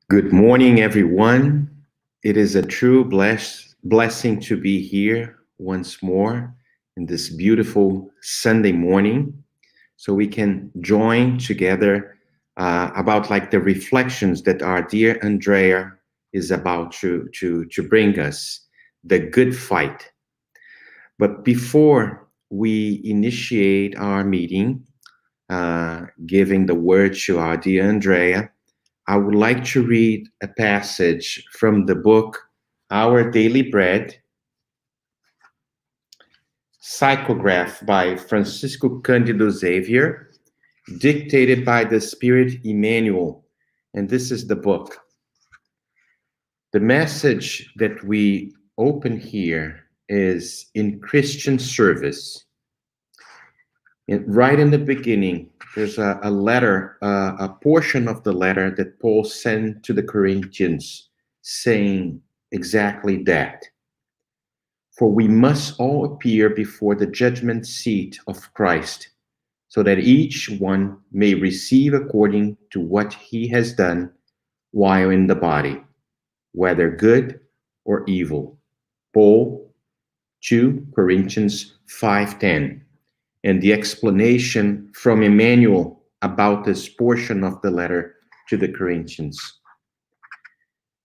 Good morning, everyone. It is a true blessing to be here once more in this beautiful Sunday morning, so we can join together about like the reflections that our dear Andreia is about to bring us, the good fight. But before we initiate our meeting, giving the word to our dear Andreia, I would like to read a passage from the book Our Daily Bread, psychographed by Francisco Cândido Xavier, dictated by the Spirit Emmanuel, and this is the book. The message that we open here is in Christian service. Right in the beginning, there's a letter, a portion of the letter that Paul sent to the Corinthians saying exactly that. For we must all appear before the judgment seat of Christ, so that each one may receive according to what he has done while in the body, whether good or evil. Paul, 2 Corinthians 5:10. And the explanation from Emmanuel about this portion of the letter to the Corinthians.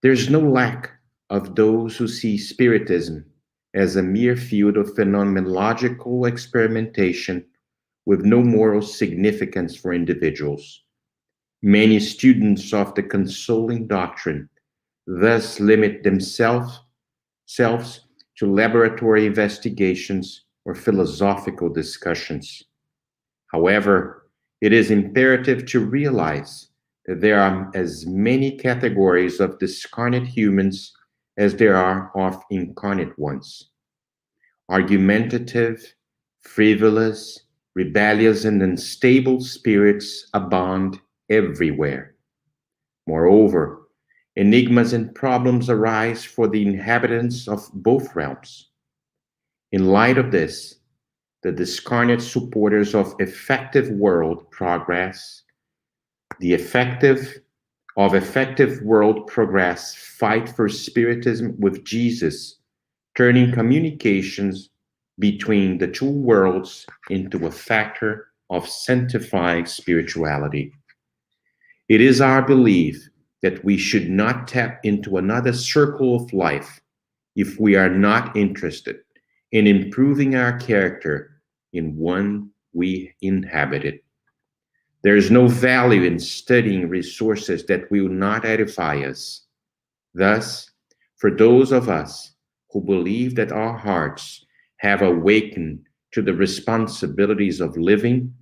There's no lack of those who see Spiritism as a mere field of phenomenological experimentation with no moral significance for individuals. Many students of the consoling doctrine thus limit themselves to laboratory investigations or philosophical discussions. However, it is imperative to realize that there are as many categories of discarnate humans as there are of incarnate ones. Argumentative, frivolous, rebellious, and unstable spirits abound everywhere. Moreover, enigmas and problems arise for the inhabitants of both realms. In light of this, the discarnate supporters of effective world progress, effective world progress fight for Spiritism with Jesus, turning communications between the two worlds into a factor of sanctifying spirituality. It is our belief that we should not tap into another circle of life if we are not interested in improving our character in one we inhabited. There is no value in studying resources that will not edify us. Thus, for those of us who believe that our hearts have awakened to the responsibilities of living,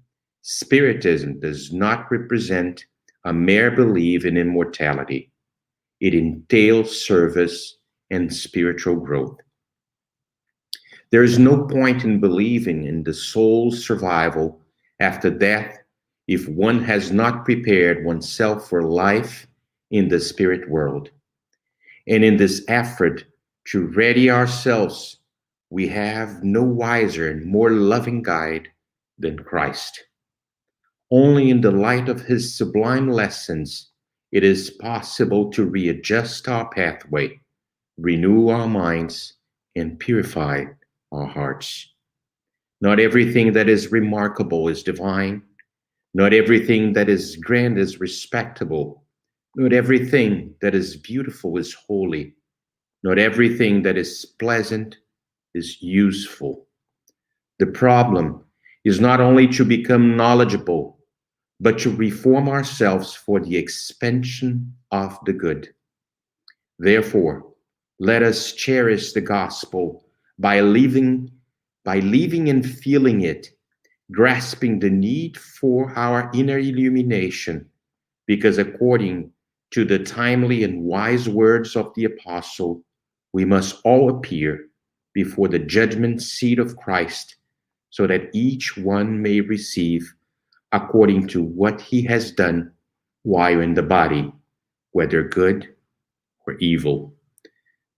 Spiritism does not represent a mere belief in immortality. It entails service and spiritual growth. There is no point in believing in the soul's survival after death if one has not prepared oneself for life in the spirit world. And in this effort to ready ourselves, we have no wiser and more loving guide than Christ. Only in the light of his sublime lessons, it is possible to readjust our pathway, renew our minds, and purify our hearts. Not everything that is remarkable is divine. Not everything that is grand is respectable. Not everything that is beautiful is holy. Not everything that is pleasant is useful. The problem is not only to become knowledgeable, but to reform ourselves for the expansion of the good. Therefore, let us cherish the gospel by living and feeling it, grasping the need for our inner illumination, because according to the timely and wise words of the apostle, we must all appear before the judgment seat of Christ, so that each one may receive according to what he has done while in the body, whether good or evil.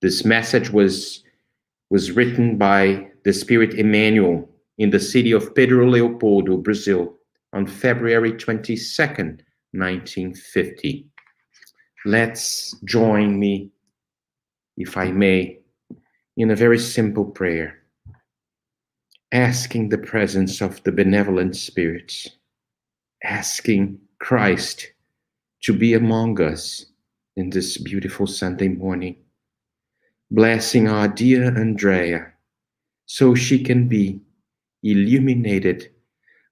This message was written by the Spirit Emmanuel in the city of Pedro Leopoldo, Brazil, on February 22nd, 1950. Let's join me, if I may, in a very simple prayer, asking the presence of the benevolent spirits, asking Christ to be among us in this beautiful Sunday morning, blessing our dear Andreia so she can be illuminated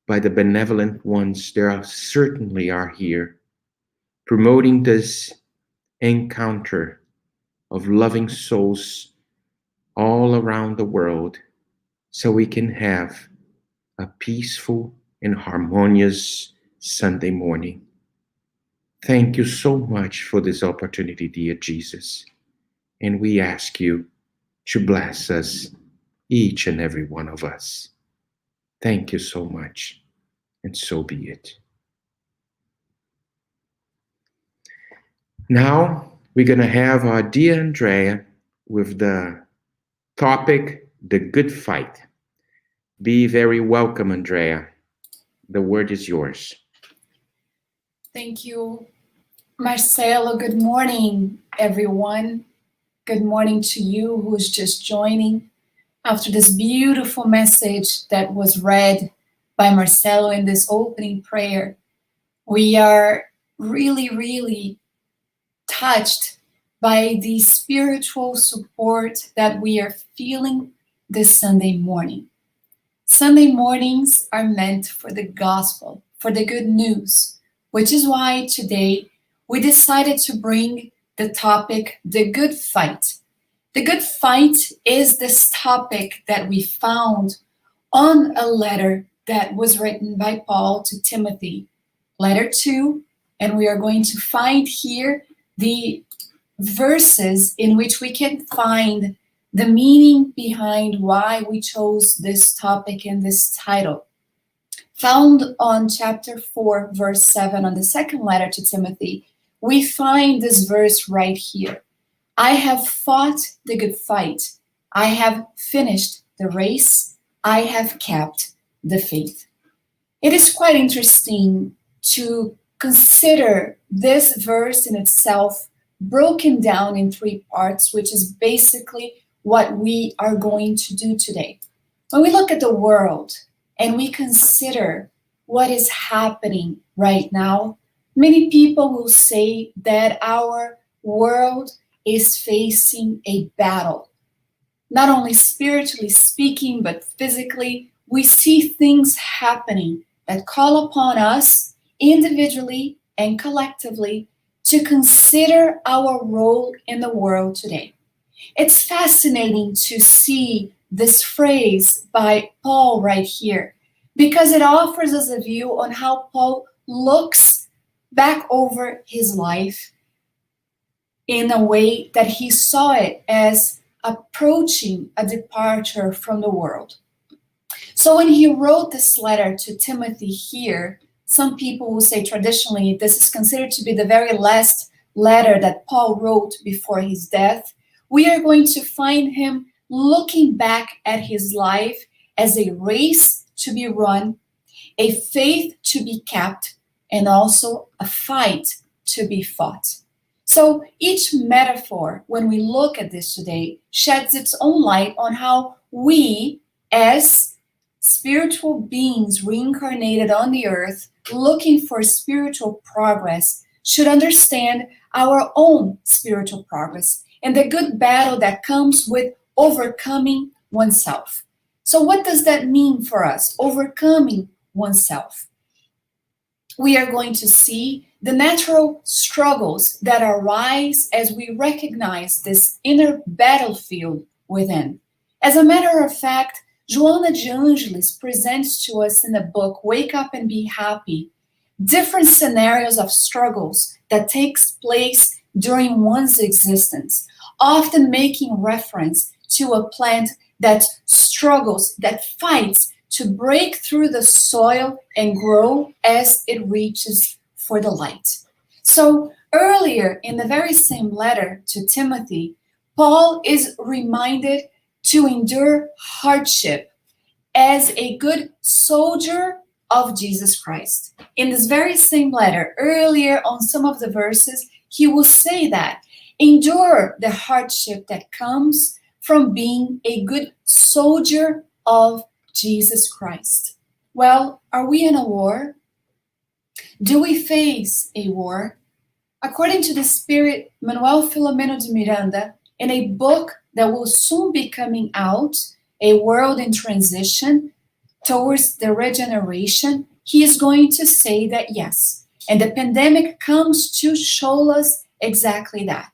by the benevolent ones that certainly are here, promoting this encounter of loving souls all around the world, so we can have a peaceful and harmonious Sunday morning. Thank you so much for this opportunity, dear Jesus. And we ask you to bless us, each and every one of us. Thank you so much, and so be it. Now, we're going to have our dear Andreia with the topic, the good fight. Be very welcome, Andreia. The word is yours. Thank you, Marcelo. Good morning, everyone. Good morning to you who's just joining after this beautiful message that was read by Marcelo in this opening prayer. We are really, really touched by the spiritual support that we are feeling this Sunday morning. Sunday mornings are meant for the gospel, for the good news, which is why today we decided to bring the topic, the good fight. The good fight is this topic that we found on a letter that was written by Paul to Timothy, letter 2, and we are going to find here the verses in which we can find the meaning behind why we chose this topic and this title. Found on chapter 4, verse 7, on the second letter to Timothy, we find this verse right here. I have fought the good fight. I have finished the race. I have kept the faith. It is quite interesting to consider this verse in itself broken down in 3 parts, which is basically what we are going to do today. When we look at the world and we consider what is happening right now, many people will say that our world is facing a battle. Not only spiritually speaking, but physically, we see things happening that call upon us individually and collectively to consider our role in the world today. It's fascinating to see this phrase by Paul right here, because it offers us a view on how Paul looks back over his life in a way that he saw it as approaching a departure from the world. So when he wrote this letter to Timothy here, some people will say traditionally this is considered to be the very last letter that Paul wrote before his death. We are going to find him looking back at his life as a race to be run, a faith to be kept, and also a fight to be fought. So each metaphor, when we look at this today, sheds its own light on how we, as spiritual beings reincarnated on the earth, looking for spiritual progress, should understand our own spiritual progress and the good battle that comes with overcoming oneself. So what does that mean for us, overcoming oneself? We are going to see the natural struggles that arise as we recognize this inner battlefield within. As a matter of fact, Joanna de Ângelis presents to us in the book, Wake Up and Be Happy, different scenarios of struggles that takes place during one's existence, often making reference to a plant that struggles, that fights to break through the soil and grow as it reaches for the light. So earlier in the very same letter to Timothy, Paul is reminded to endure hardship as a good soldier of Jesus Christ. In this very same letter, earlier on some of the verses, he will say that endure the hardship that comes from being a good soldier of Jesus Christ. Well, are we in a war? Do we face a war? According to the Spirit Manuel Filomeno de Miranda, in a book that will soon be coming out, A World in Transition Towards the Regeneration, he is going to say that yes, and the pandemic comes to show us exactly that.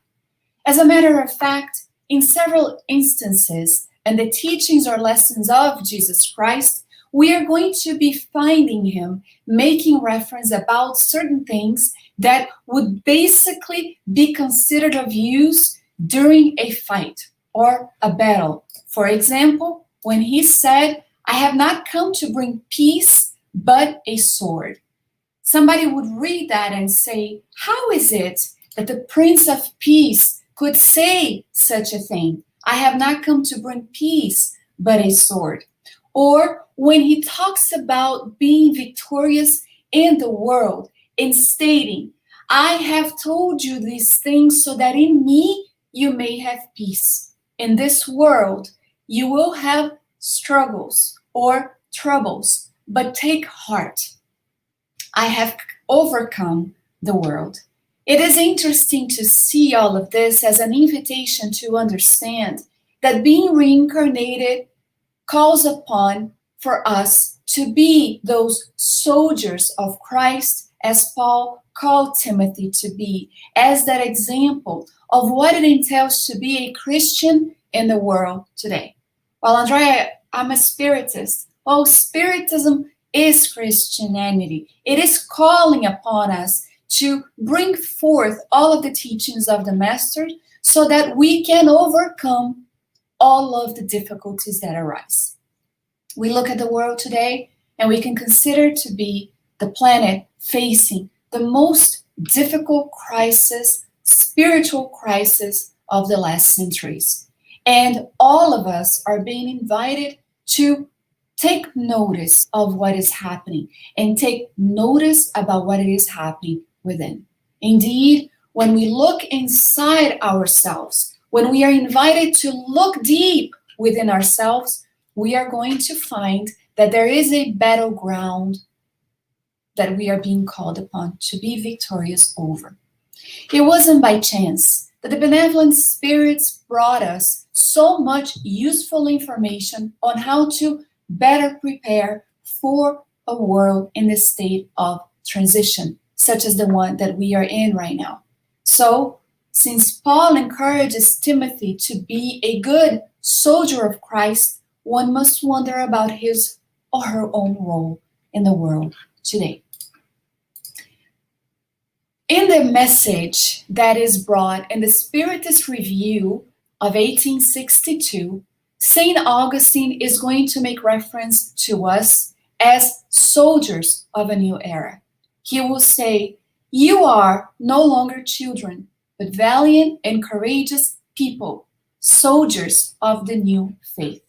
As a matter of fact, in several instances, and the teachings or lessons of Jesus Christ, we are going to be finding him making reference about certain things that would basically be considered of use during a fight or a battle. For example, when he said, I have not come to bring peace, but a sword. Somebody would read that and say, how is it that the Prince of Peace could say such a thing? I have not come to bring peace, but a sword. Or when he talks about being victorious in the world and stating, I have told you these things so that in me you may have peace. In this world, you will have struggles or troubles, but take heart. I have overcome the world. It is interesting to see all of this as an invitation to understand that being reincarnated calls upon for us to be those soldiers of Christ, as Paul called Timothy to be, as that example of what it entails to be a Christian in the world today. Well, Andreia, I'm a Spiritist. Well, Spiritism is Christianity. It is calling upon us to bring forth all of the teachings of the Master so that we can overcome all of the difficulties that arise. We look at the world today and we can consider to be the planet facing the most difficult crisis, spiritual crisis of the last centuries. And all of us are being invited to take notice of what is happening and take notice about what it is happening within. Indeed, when we look inside ourselves, when we are invited to look deep within ourselves, we are going to find that there is a battleground that we are being called upon to be victorious over. It wasn't by chance that the benevolent spirits brought us so much useful information on how to better prepare for a world in the state of transition, such as the one that we are in right now. So, since Paul encourages Timothy to be a good soldier of Christ, one must wonder about his or her own role in the world today. In the message that is brought in the Spiritist Review of 1862, St. Augustine is going to make reference to us as soldiers of a new era. He will say, you are no longer children, but valiant and courageous people, soldiers of the new faith.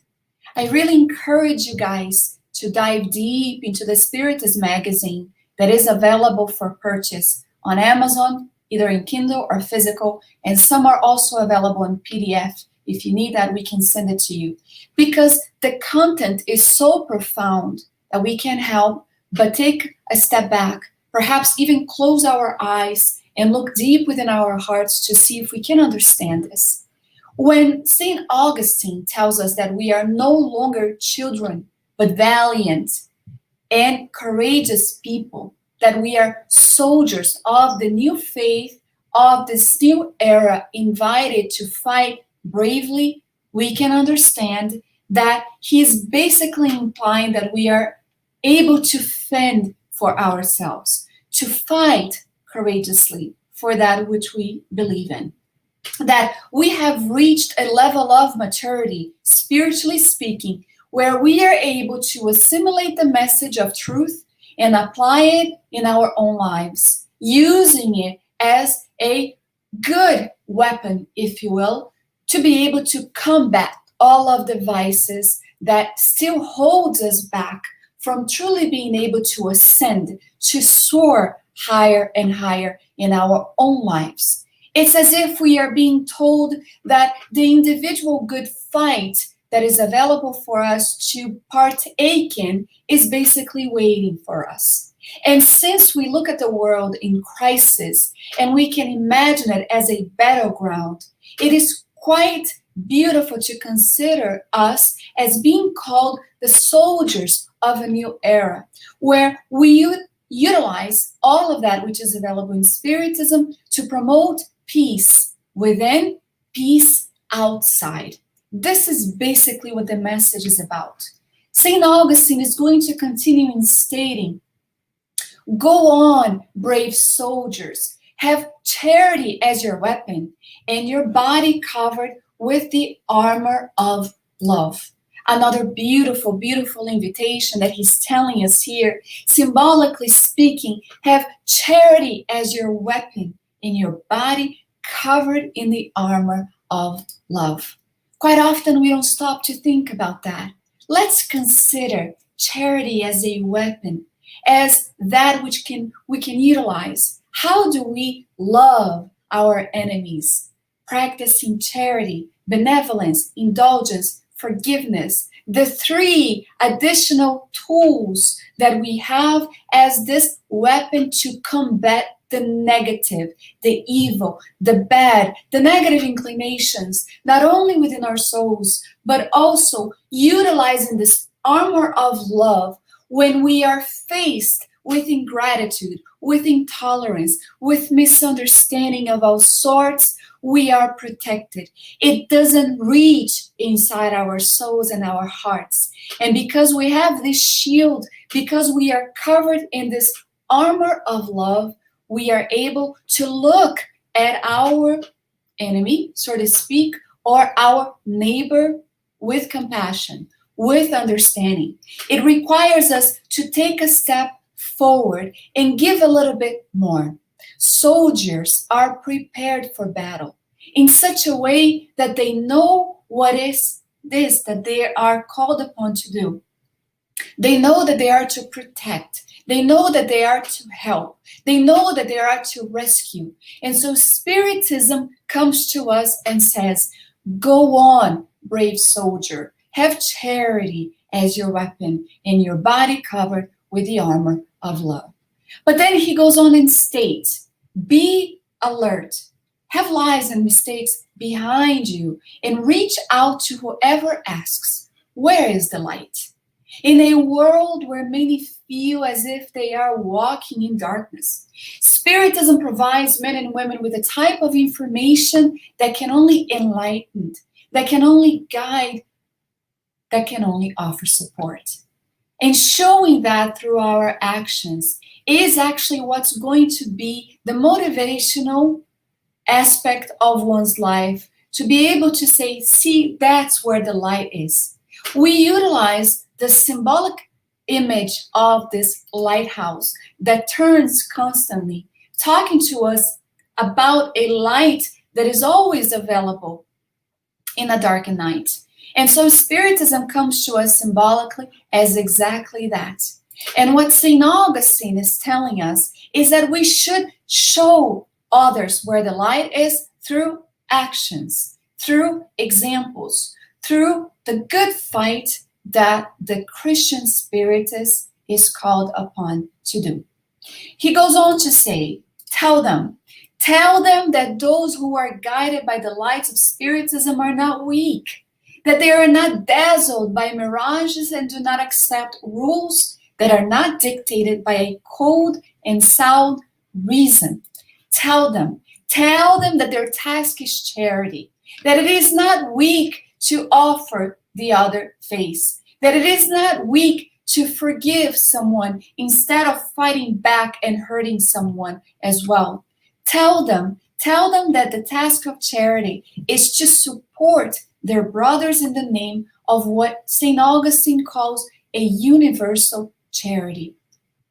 I really encourage you guys to dive deep into the Spiritist magazine that is available for purchase on Amazon, either in Kindle or physical, and some are also available in PDF. If you need that, we can send it to you. Because the content is so profound that we can't help but take a step back, perhaps even close our eyes and look deep within our hearts to see if we can understand this. When St. Augustine tells us that we are no longer children, but valiant and courageous people, that we are soldiers of the new faith, of this new era, invited to fight bravely, we can understand that he's basically implying that we are able to fend for ourselves, to fight courageously for that which we believe in. that we have reached a level of maturity, spiritually speaking, where we are able to assimilate the message of truth and apply it in our own lives, using it as a good weapon, if you will, to be able to combat all of the vices that still holds us back from truly being able to ascend, to soar higher and higher in our own lives. It's as if we are being told that the individual good fight that is available for us to partake in is basically waiting for us. And since we look at the world in crisis and we can imagine it as a battleground, it is quite beautiful to consider us as being called the soldiers of a new era, where we utilize all of that which is available in Spiritism to promote peace within, peace outside. This is basically what the message is about. St. Augustine is going to continue in stating, "Go on, brave soldiers, have charity as your weapon, and your body covered with the armor of love." Another beautiful, beautiful invitation that he's telling us here, symbolically speaking, have charity as your weapon in your body covered in the armor of love. Quite often we don't stop to think about that. Let's consider charity as a weapon, as that which we can utilize. How do we love our enemies? Practicing charity, benevolence, indulgence, forgiveness, the three additional tools that we have as this weapon to combat the negative, the evil, the bad, the negative inclinations, not only within our souls, but also utilizing this armor of love when we are faced with ingratitude, with intolerance, with misunderstanding of all sorts. We are protected. It doesn't reach inside our souls and our hearts. And because we have this shield, because we are covered in this armor of love, we are able to look at our enemy, so to speak, or our neighbor with compassion, with understanding. It requires us to take a step forward and give a little bit more. Soldiers are prepared for battle in such a way that they know what is this that they are called upon to do. They know that they are to protect. They know that they are to help. They know that they are to rescue. And so Spiritism comes to us and says, "Go on, brave soldier. Have charity as your weapon and your body covered with the armor of love." But then he goes on and states, "Be alert. Have lies and mistakes behind you and reach out to whoever asks, 'Where is the light?' In a world where many feel as if they are walking in darkness, Spiritism provides men and women with a type of information that can only enlighten, that can only guide, that can only offer support. And showing that through our actions is actually what's going to be the motivational aspect of one's life, to be able to say, see, that's where the light is. We utilize the symbolic image of this lighthouse that turns constantly, talking to us about a light that is always available in a darkened night. And so Spiritism comes to us symbolically as exactly that. And what St. Augustine is telling us is that we should show others where the light is through actions, through examples, through the good fight that the Christian Spiritist is called upon to do. He goes on to say, tell them that those who are guided by the lights of Spiritism are not weak, that they are not dazzled by mirages and do not accept rules that are not dictated by a cold and sound reason. Tell them that their task is charity, that it is not weak to offer the other face, that it is not weak to forgive someone instead of fighting back and hurting someone as well. Tell them Tell them that the task of charity is to support their brothers in the name of what St. Augustine calls a universal charity.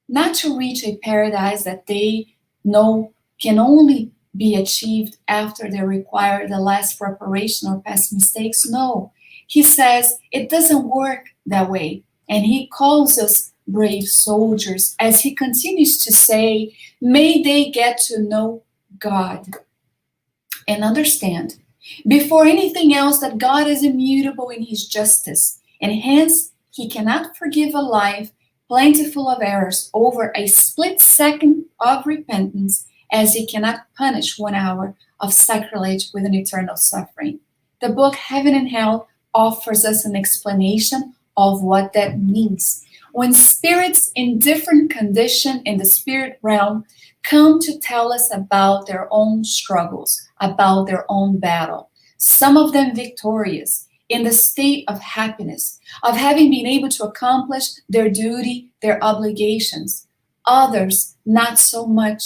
Not to reach a paradise that they know can only be achieved after they require the last reparation or past mistakes. No, he says it doesn't work that way. And he calls us brave soldiers, as he continues to say, may they get to know God and understand, before anything else, that God is immutable in his justice, and hence he cannot forgive a life plentiful of errors over a split second of repentance, as he cannot punish 1 hour of sacrilege with an eternal suffering. The book Heaven and Hell offers us an explanation of what that means. When spirits in different condition in the spirit realm come to tell us about their own struggles, about their own battle, some of them victorious, in the state of happiness, of having been able to accomplish their duty, their obligations. Others, not so much,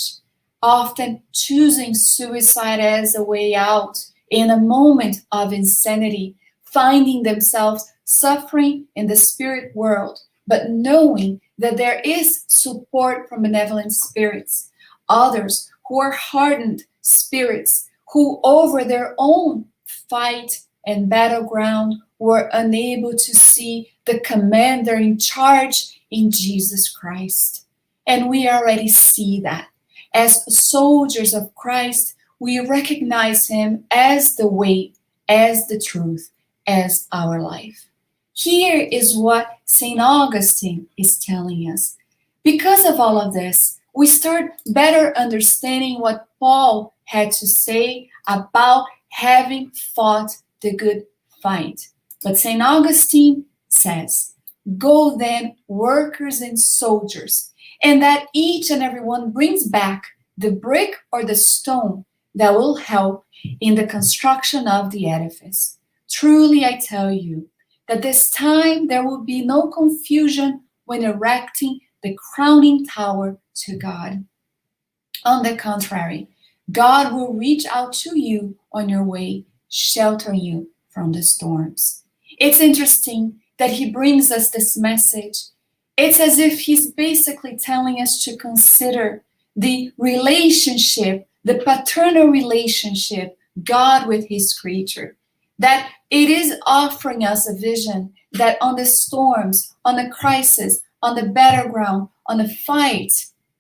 often choosing suicide as a way out in a moment of insanity, finding themselves suffering in the spirit world, but knowing that there is support from benevolent spirits. Others who are hardened spirits, who over their own fight and battleground were unable to see the commander in charge in Jesus Christ. And we already see that. As soldiers of Christ, we recognize him as the way, as the truth, as our life. Here is what St. Augustine is telling us. Because of all of this, we start better understanding what Paul had to say about having fought the good fight. But St. Augustine says, go then, workers and soldiers, and that each and every one brings back the brick or the stone that will help in the construction of the edifice. Truly, I tell you that this time there will be no confusion when erecting the crowning tower to God. On the contrary, God will reach out to you on your way, shelter you from the storms. It's interesting that he brings us this message. It's as if he's basically telling us to consider the relationship, the paternal relationship, God with his creature. That it is offering us a vision that on the storms, on the crisis, on the battleground, on the fight,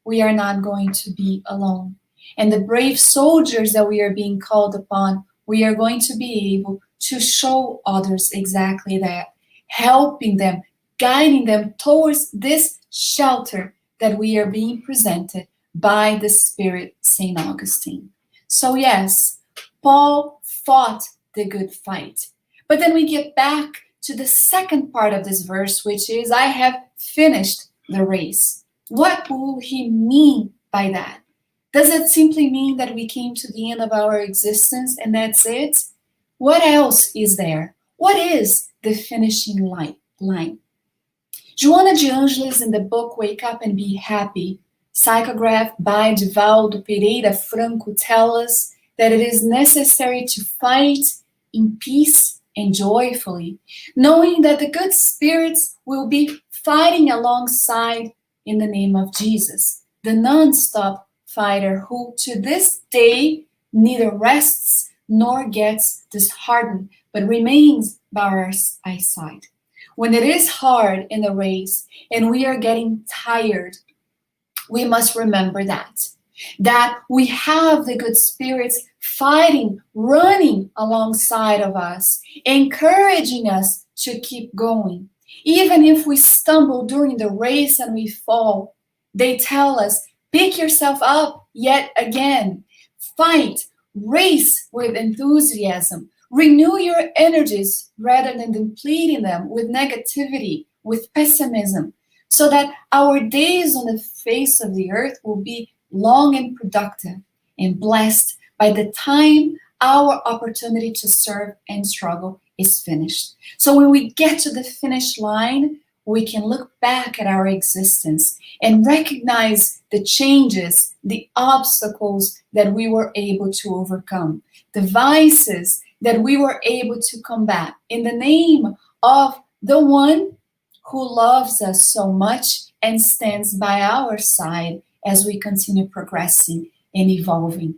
we are not going to be alone. And the brave soldiers that we are being called upon, we are going to be able to show others exactly that, helping them, guiding them towards this shelter that we are being presented by the Spirit, St. Augustine. So yes, Paul fought the good fight. But then we get back to the second part of this verse, which is, I have finished the race. What will he mean by that? Does it simply mean that we came to the end of our existence and that's it? What else is there? What is the finishing line? Joanna de Ângelis, in the book Wake Up and Be Happy, psychographed by Divaldo Pereira Franco, tells us that it is necessary to fight in peace and joyfully, knowing that the good spirits will be fighting alongside in the name of Jesus, the non-stop fighter who to this day neither rests nor gets disheartened, but remains by our side. When it is hard in the race and we are getting tired, we must remember that we have the good spirits fighting, running alongside of us, encouraging us to keep going. Even if we stumble during the race and we fall, they tell us, pick yourself up yet again. Fight, race with enthusiasm. Renew your energies rather than depleting them with negativity, with pessimism, so that our days on the face of the earth will be long and productive and blessed by the time our opportunity to serve and struggle is finished. So when we get to the finish line, we can look back at our existence and recognize the changes, the obstacles that we were able to overcome, the vices that we were able to combat in the name of the one who loves us so much and stands by our side as we continue progressing and evolving.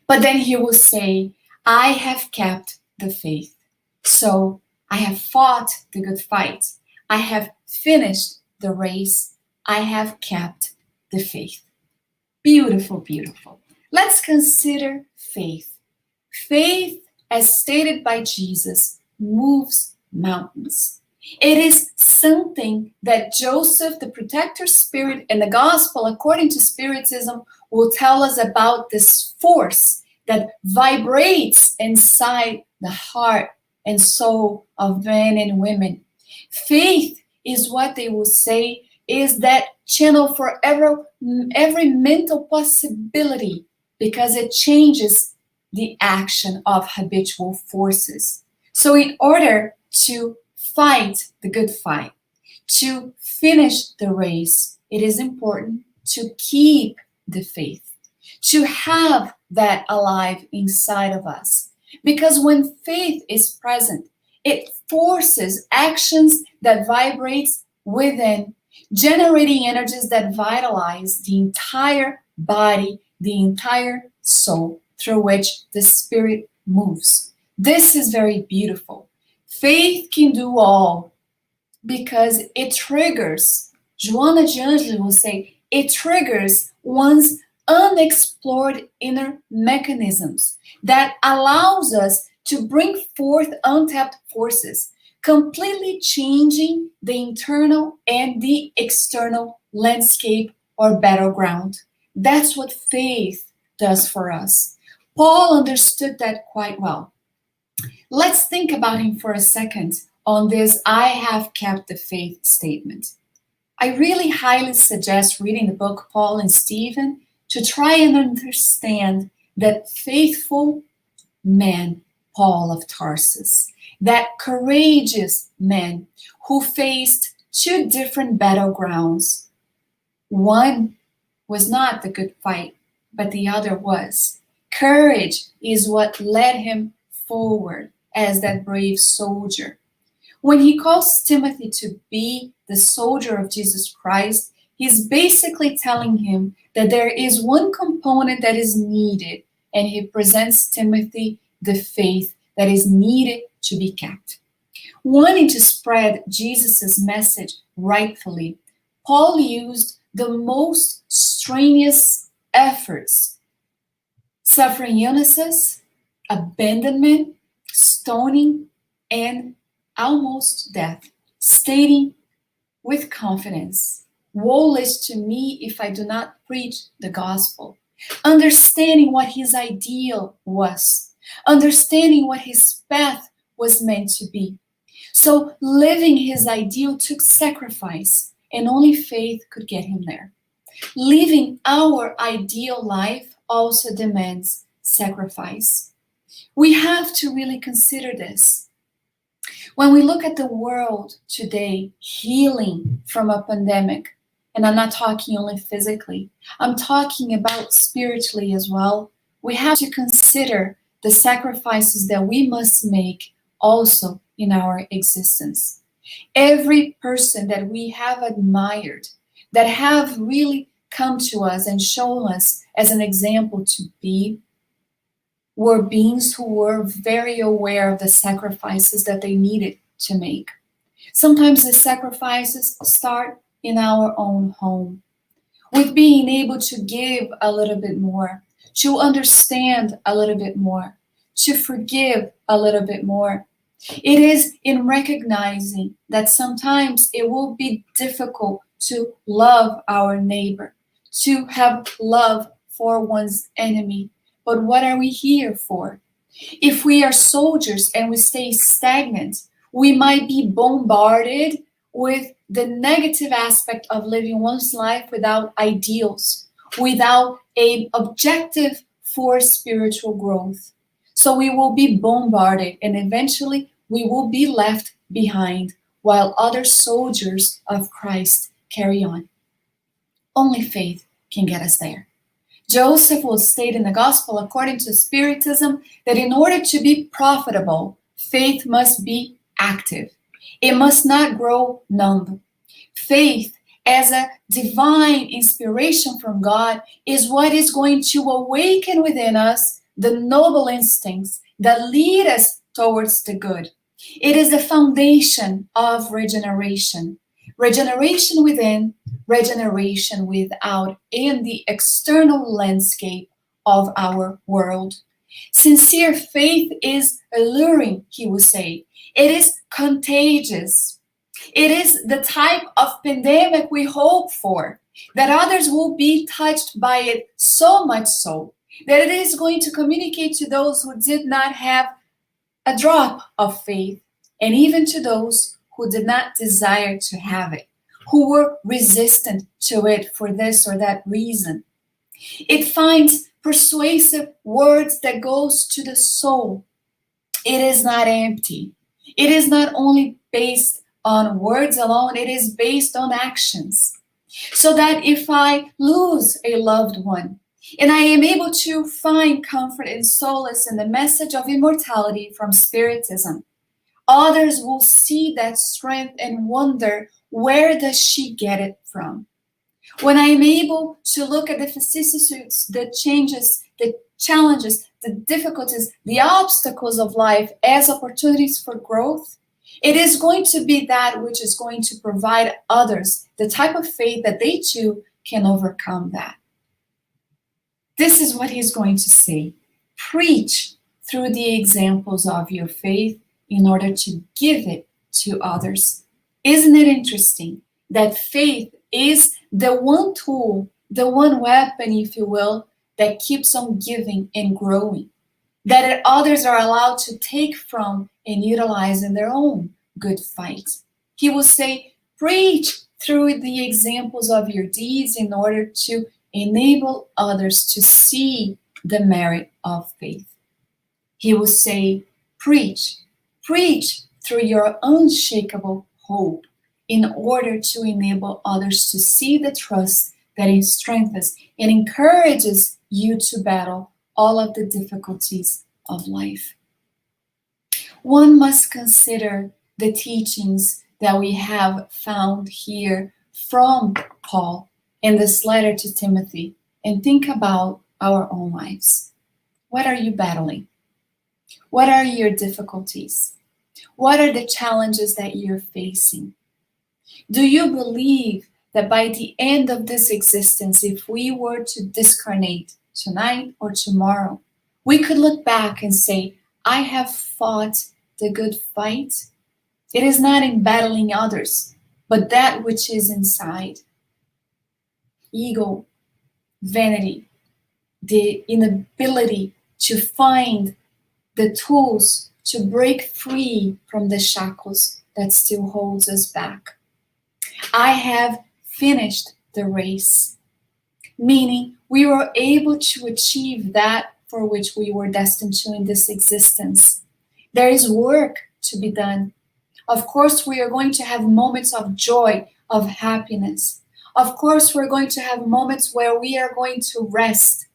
But then he will say, I have kept the faith. So I have fought the good fight. I have finished the race. I have kept the faith. Beautiful, beautiful. Let's consider faith. Faith, as stated by Jesus, moves mountains. It is something that Joseph, the protector spirit, in the gospel, according to Spiritism, will tell us about this force that vibrates inside the heart and soul of men and women. Faith is what they will say is that channel for every mental possibility, because it changes the action of habitual forces. So in order to fight the good fight, to finish the race, it is important to keep the faith, to have that alive inside of us. Because when faith is present, it forces actions that vibrates within, generating energies that vitalize the entire body, the entire soul through which the spirit moves. This is very beautiful. Faith can do all because it triggers, Joanna de Ângelis will say, it triggers one's unexplored inner mechanisms that allows us to bring forth untapped forces, completely changing the internal and the external landscape or battleground. That's what faith does for us. Paul understood that quite well. Let's think about him for a second on this I have kept the faith statement. I really highly suggest reading the book Paul and Stephen to try and understand that faithful man, Paul of Tarsus, that courageous man who faced two different battlegrounds. One was not the good fight, but the other was. Courage is what led him forward as that brave soldier. When he calls Timothy to be the soldier of Jesus Christ, he's basically telling him that there is one component that is needed, and he presents Timothy the faith that is needed to be kept. Wanting to spread Jesus' message rightfully, Paul used the most strenuous efforts, suffering illnesses, abandonment, stoning, and almost death, stating with confidence, woe is to me if I do not preach the gospel. Understanding what his ideal was, understanding what his path was meant to be. So living his ideal took sacrifice, and only faith could get him there. Living our ideal life also demands sacrifice. We have to really consider this. When we look at the world today, healing from a pandemic, and I'm not talking only physically, I'm talking about spiritually as well, we have to consider the sacrifices that we must make also in our existence. Every person that we have admired, that have really come to us and shown us as an example to be, were beings who were very aware of the sacrifices that they needed to make. Sometimes the sacrifices start in our own home, with being able to give a little bit more, to understand a little bit more, to forgive a little bit more. It is in recognizing that sometimes it will be difficult to love our neighbor, to have love for one's enemy. But what are we here for? If we are soldiers and we stay stagnant, we might be bombarded with the negative aspect of living one's life without ideals, without an objective for spiritual growth. So we will be bombarded, and eventually we will be left behind while other soldiers of Christ carry on. Only faith can get us there. Joseph will state in the gospel, according to Spiritism, that in order to be profitable, faith must be active. It must not grow numb. Faith, as a divine inspiration from God, is what is going to awaken within us the noble instincts that lead us towards the good. It is the foundation of regeneration. Regeneration within, regeneration without, in the external landscape of our world. Sincere faith is alluring, he will say. It is contagious. It is the type of pandemic we hope for, that others will be touched by it so much so, that it is going to communicate to those who did not have a drop of faith, and even to those who did not desire to have it, who were resistant to it for this or that reason. It finds persuasive words that goes to the soul. It is not empty. It is not only based on words alone, it is based on actions. So that if I lose a loved one, and I am able to find comfort and solace in the message of immortality from Spiritism, others will see that strength and wonder, where does she get it from? When I am able to look at the vicissitudes, the changes, the challenges, the difficulties, the obstacles of life as opportunities for growth, it is going to be that which is going to provide others the type of faith that they too can overcome that. This is what he's going to say. Preach through the examples of your faith in order to give it to others. Isn't it interesting that faith is the one tool, the one weapon, if you will, that keeps on giving and growing, that others are allowed to take from and utilize in their own good fight? He will say, preach through the examples of your deeds in order to enable others to see the merit of faith. He will say, preach through your unshakable hope in order to enable others to see the trust that it strengthens and encourages you to battle all of the difficulties of life. One must consider the teachings that we have found here from Paul in this letter to Timothy and think about our own lives. What are you battling? What are your difficulties? What are the challenges that you're facing? Do you believe that by the end of this existence, if we were to discarnate tonight or tomorrow, we could look back and say, I have fought the good fight? It is not in battling others, but that which is inside. Ego, vanity, the inability to find the tools to break free from the shackles that still holds us back. I have finished the race, meaning we were able to achieve that for which we were destined to in this existence. There is work to be done. Of course, we are going to have moments of joy, of happiness. Of course, we're going to have moments where we are going to rest.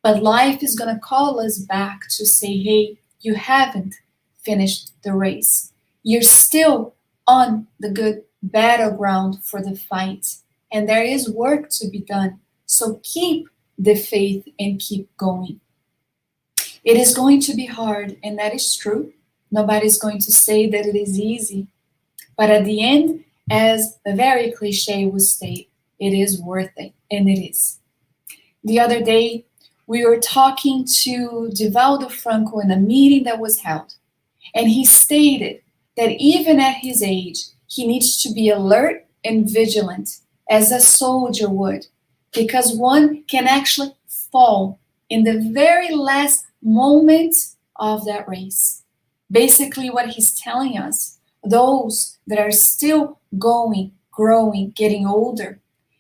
But life is going to call us back to say, hey, you haven't finished the race. You're still on the good battleground for the fight. And there is work to be done. So keep the faith and keep going. It is going to be hard, and that is true. Nobody's going to say that it is easy. But at the end, as the very cliche would state, it is worth it, and it is. The other day, we were talking to Divaldo Franco in a meeting that was held, and he stated that even at his age, he needs to be alert and vigilant as a soldier would, because one can actually fall in the very last moment of that race. Basically, what he's telling us, those that are still going, growing, getting older,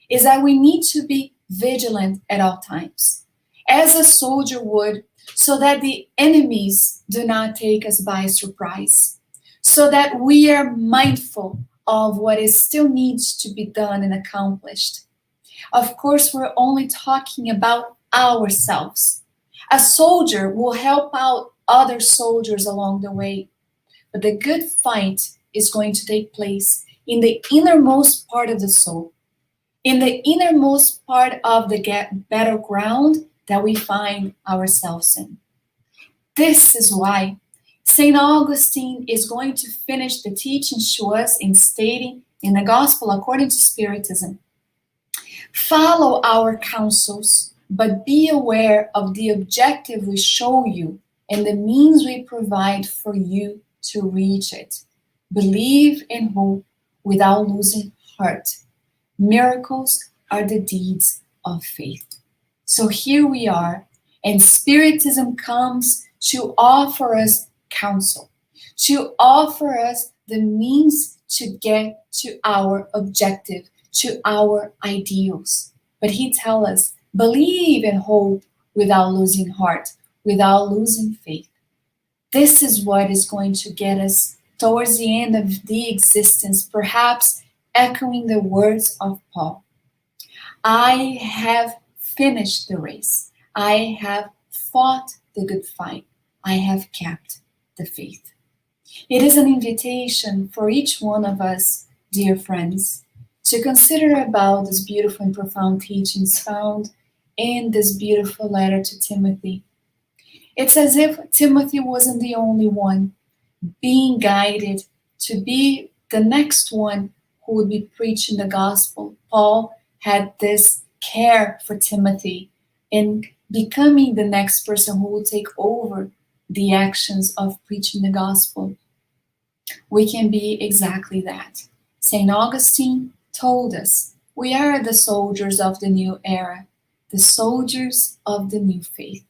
is that we need to be vigilant at all times, as a soldier would, so that the enemies do not take us by surprise, so that we are mindful of what is still needs to be done and accomplished. Of course, we're only talking about ourselves. A soldier will help out other soldiers along the way, but the good fight is going to take place in the innermost part of the soul, in the innermost part of the battleground that we find ourselves in. This is why St. Augustine is going to finish the teachings to us in stating in the Gospel according to Spiritism, follow our counsels, but be aware of the objective we show you and the means we provide for you to reach it. Believe and hope without losing heart. Miracles are the deeds of faith. So here we are, and Spiritism comes to offer us counsel, to offer us the means to get to our objective, to our ideals. But he tells us, believe and hope without losing heart, without losing faith. This is what is going to get us towards the end of the existence, perhaps echoing the words of Paul. I have finished the race. I have fought the good fight. I have kept the faith. It is an invitation for each one of us, dear friends, to consider about these beautiful and profound teachings found in this beautiful letter to Timothy. It's as if Timothy wasn't the only one being guided to be the next one who would be preaching the gospel. Paul had this care for Timothy in becoming the next person who would take over the actions of preaching the gospel. We can be exactly that. St. Augustine told us we are the soldiers of the new era, the soldiers of the new faith.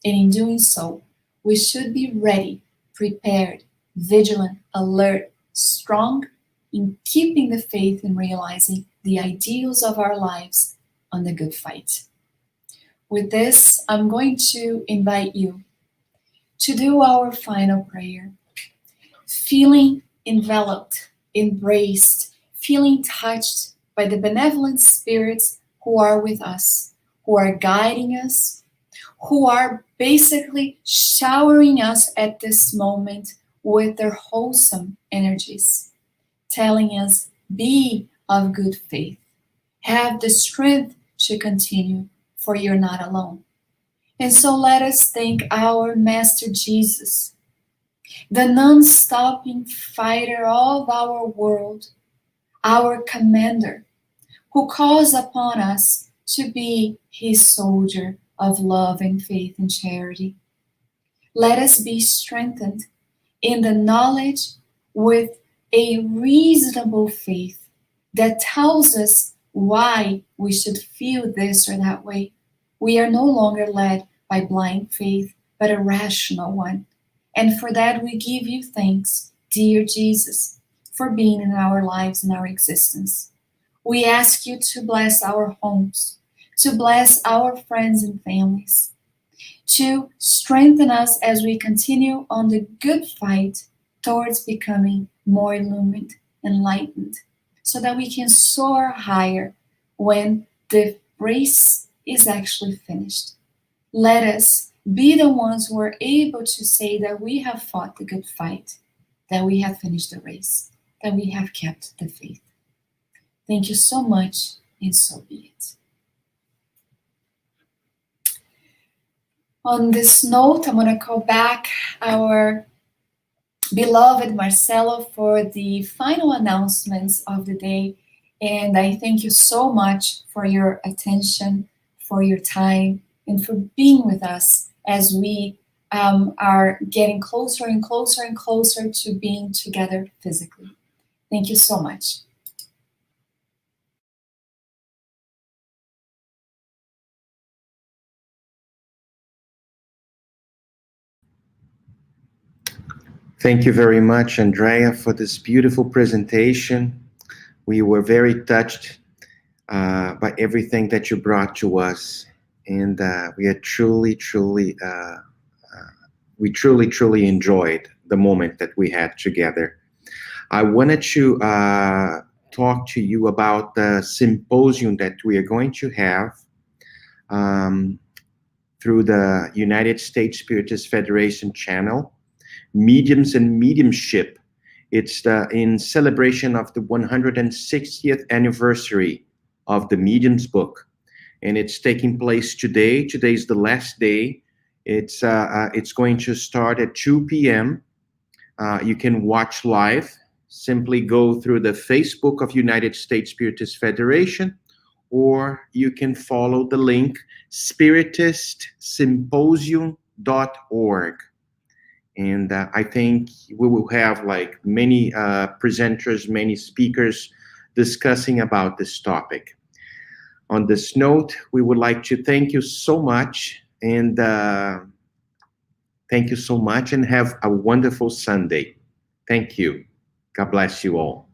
And in doing so, we should be ready, prepared, vigilant, alert, strong in keeping the faith and realizing the ideals of our lives on the good fight. With this, I'm going to invite you to do our final prayer, feeling enveloped, embraced, feeling touched by the benevolent spirits who are with us, who are guiding us, who are basically showering us at this moment with their wholesome energies, telling us, be of good faith, have the strength to continue, for you're not alone. And so let us thank our Master Jesus, the non-stopping fighter of our world, our commander, who calls upon us to be his soldier of love and faith and charity. Let us be strengthened in the knowledge with a reasonable faith that tells us why we should feel this or that way. We are no longer led by blind faith, but a rational one. And for that we give you thanks, dear Jesus, for being in our lives and our existence. We ask you to bless our homes, to bless our friends and families, to strengthen us as we continue on the good fight towards becoming more illumined, enlightened, so that we can soar higher when the race is actually finished. Let us be the ones who are able to say that we have fought the good fight, that we have finished the race, that we have kept the faith. Thank you so much, and so be it. On this note, I'm going to call back our beloved Marcelo for the final announcements of the day. And I thank you so much for your attention, for your time, and for being with us as we are getting closer and closer and closer to being together physically. Thank you so much. Thank you very much, Andreia, for this beautiful presentation. We were very touched by everything that you brought to us, and we are truly enjoyed the moment that we had together. I wanted to talk to you about the symposium that we are going to have through the United States Spiritist Federation channel, Mediums and Mediumship. It's in celebration of the 160th anniversary of the Mediums book, and it's taking place today. Today's the last day. It's going to start at 2 p.m. You can watch live. Simply go through the Facebook of United States Spiritist Federation, or you can follow the link spiritistsymposium.org. And I think we will have like many presenters, many speakers discussing about this topic. On this note, we would like to thank you so much, and thank you so much, and have a wonderful Sunday. Thank you. God bless you all.